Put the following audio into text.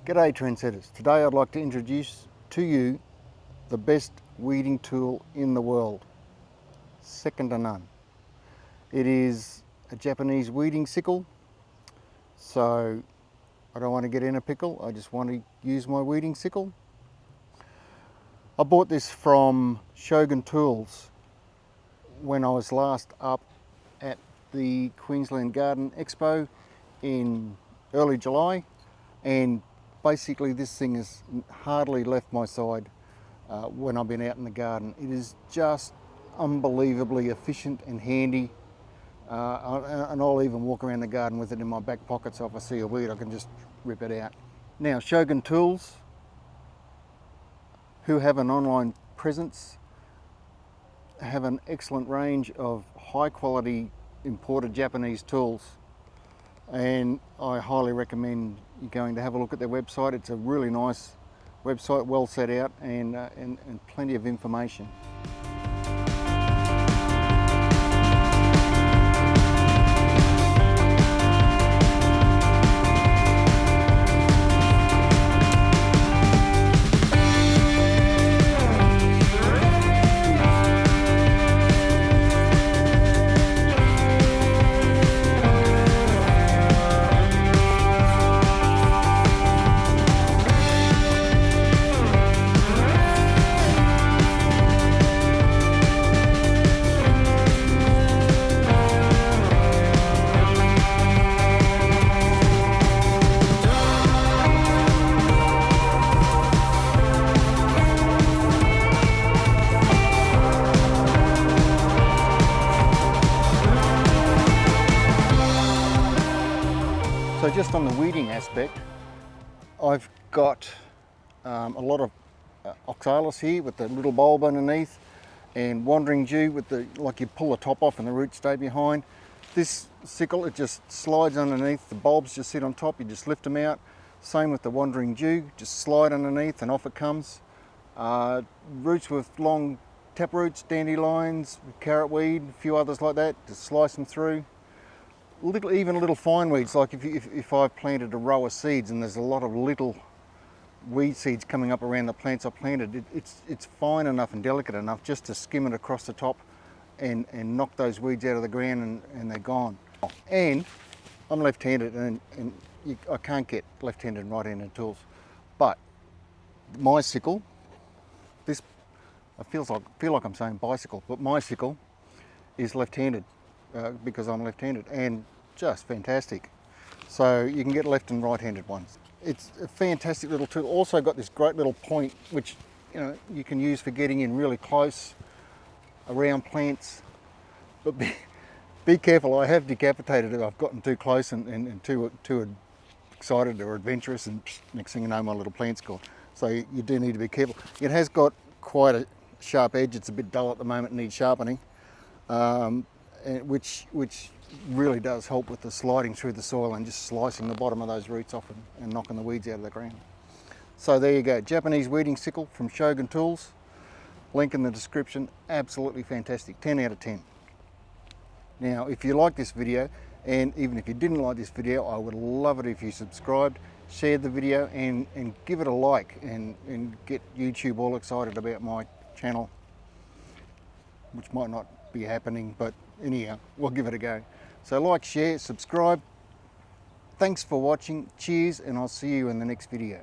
G'day trendsetters. Today I'd like to introduce to you the best weeding tool in the world. Second to none. It is a Japanese weeding sickle. So I don't want to get in a pickle, I just want to use my weeding sickle. I bought this from Shogun Tools when I was last up at the Queensland Garden Expo in early July, and basically this thing has hardly left my side when I've been out in the garden. It is just unbelievably efficient and handy, and I'll even walk around the garden with it in my back pocket, so if I see a weed I can just rip it out. Now, Shogun Tools, who have an online presence, have an excellent range of high quality imported Japanese tools, and I highly recommend you going to have a look at their website. It's a really nice website, well set out, and plenty of information. So just on the weeding aspect, I've got a lot of oxalis here with the little bulb underneath, and wandering dew with the, like you pull the top off and the roots stay behind. This sickle, it just slides underneath, the bulbs just sit on top, you just lift them out. Same with the wandering dew, just slide underneath and off it comes. Roots with long taproots, dandelions, carrot weed, a few others like that, just slice them through. Even little fine weeds, like if I've planted a row of seeds and there's a lot of little weed seeds coming up around the plants I planted, it's fine enough and delicate enough just to skim it across the top and knock those weeds out of the ground, and they're gone. And I'm left-handed, and I can't get left-handed and right-handed tools, but my sickle, I feel like I'm saying bicycle, but my sickle is left-handed because I'm left-handed, and just fantastic. So you can get left and right-handed ones. It's a fantastic little tool. Also got this great little point which you can use for getting in really close around plants, but be careful. I have decapitated it. I've gotten too close and too excited or adventurous, and next thing you know my little plant's gone. So you do need to be careful. It has got quite a sharp edge. It's a bit dull at the moment, needs sharpening, which really does help with the sliding through the soil and just slicing the bottom of those roots off and knocking the weeds out of the ground. So there you go, Japanese weeding sickle from Shogun Tools. Link in the description. Absolutely fantastic, 10 out of 10. Now, if you like this video, and even if you didn't like this video, I would love it if you subscribed, shared the video, and give it a like, and get YouTube all excited about my channel, which might not be happening, but anyhow, we'll give it a go. So like, share, subscribe. Thanks for watching. Cheers, and I'll see you in the next video.